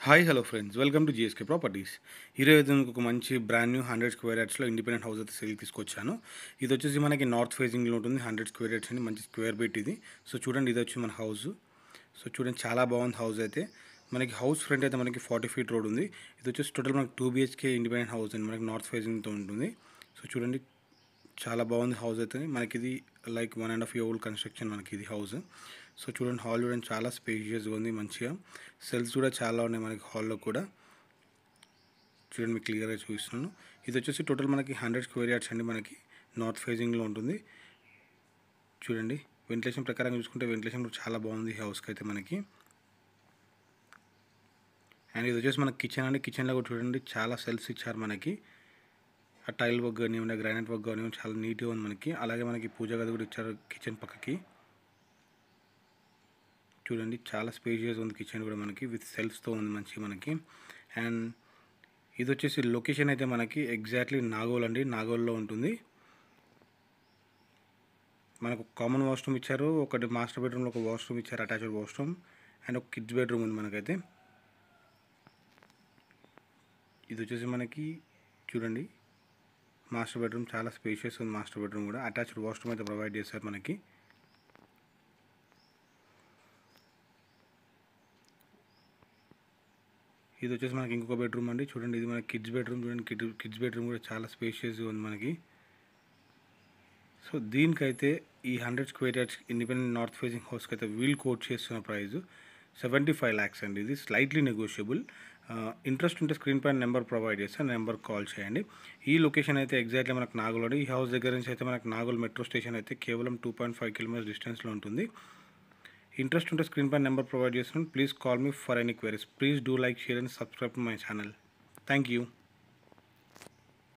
Hi hello friends welcome to GSK properties. ఈరోజు అయితే మీకు ఒక మంచి బ్రాండ్ న్యూ 100 స్క్వేర్ యార్డ్స్లో ఇండిపెండెంట్ హౌస్ అయితే సేల్ తీసుకొచ్చాను. ఇది వచ్చేసి మనకి నార్త్ ఫేసింగ్లో ఉంటుంది. 100 స్క్వేర్ యార్డ్స్ అండి, మంచి స్క్వేర్ బిట్ ఇది. సో చూడండి, ఇది వచ్చి మన హౌస్. సో చూడండి, చాలా బాగుంది హౌస్ అయితే. మనకి హౌస్ ఫ్రంట్ అయితే మనకి 40 ఫీట్ రోడ్ ఉంది. ఇది వచ్చేసి టోటల్ మనకి 2 BHK ఇండిపెండెంట్ హౌస్ అండి, మనకి నార్త్ ఫేసింగ్తో ఉంటుంది. సో చూడండి, చాలా బాగుంది హౌస్ అయితే. మనకి ఇది లైక్ 1.5 year old కన్స్ట్రక్షన్ మనకి ఇది హౌస్. సో చూడండి, హాల్ చూడండి, చాలా స్పేషియస్గా ఉంది, మంచిగా సెల్స్ కూడా చాలా ఉన్నాయి మనకి హాల్లో కూడా. చూడండి, మీకు క్లియర్గా చూపిస్తున్నాను. ఇది వచ్చేసి టోటల్ మనకి 100 స్క్వేర్ యార్డ్స్ అండి, మనకి నార్త్ ఫేసింగ్లో ఉంటుంది. చూడండి, వెంటిలేషన్ ప్రకారం చూసుకుంటే వెంటిలేషన్ కూడా చాలా బాగుంది ఈ హౌస్కి అయితే మనకి. అండ్ ఇది వచ్చేసి మనకి కిచెన్ అండి. కిచెన్లో కూడా చూడండి, చాలా సెల్స్ ఇచ్చారు మనకి. ఆ టైల్ వర్క్ కానివ్వండి, గ్రానైట్ వర్క్ కానివ్వండి, చాలా నీట్గా ఉంది మనకి. అలాగే మనకి పూజ గది కూడా ఇచ్చారు కిచెన్ పక్కకి. చూడండి, చాలా స్పేషియస్ ఉంది కిచెన్ కూడా మనకి, విత్ సెల్ఫ్స్తో ఉంది మంచి మనకి. అండ్ ఇది వచ్చేసి లొకేషన్ అయితే మనకి ఎగ్జాక్ట్లీ నాగోల్ అండి, నాగోల్లో ఉంటుంది. మనకు కామన్ వాష్రూమ్ ఇచ్చారు, ఒకటి మాస్టర్ బెడ్రూమ్లో ఒక వాష్రూమ్ ఇచ్చారు, అటాచ్డ్ వాష్రూమ్. అండ్ ఒక కిడ్స్ బెడ్రూమ్ ఉంది మనకైతే. ఇది వచ్చేసి మనకి చూడండి, మాస్టర్ బెడ్రూమ్ చాలా స్పేషియస్ ఉంది. మాస్టర్ బెడ్రూమ్ కూడా అటాచ్డ్ వాష్రూమ్ అయితే ప్రొవైడ్ చేశారు మనకి. ఇది వచ్చేసి మనకి ఇంకొక బెడ్రూమ్ అండి. చూడండి, ఇది మనకి కిడ్స్ బెడ్రూమ్. చూడండి, కిడ్స్ బెడ్రూమ్ కూడా చాలా స్పేషియస్గా ఉంది మనకి. సో దీనికైతే ఈ 100 square yards independent north facing హౌస్కి అయితే వీల్ కోట్ చేస్తున్న ప్రైస్ 75 lakhs అండి. ఇది స్లైట్లీ నెగోషియబుల్. ఇంట్రెస్ట్ ఉంటే స్క్రీన్ పైన నెంబర్ ప్రొవైడ్ చేస్తాను, నెంబర్ కాల్ చేయండి. ఈ లొకేషన్ అయితే ఎగ్జాక్ట్లీ మనకు నాగోల్. ఈ హౌస్ దగ్గర నుంచి అయితే మనకు నాగోల్ మెట్రో స్టేషన్ అయితే కేవలం 2.5 km డిస్టెన్స్లో ఉంటుంది. ఇంట్రెస్ట్ ఉంటే స్క్రీన్ పైన నెంబర్ ప్రొవైడ్ చేస్తున్నాను. Please call me for any queries. Please do like, share and subscribe to my channel. Thank you.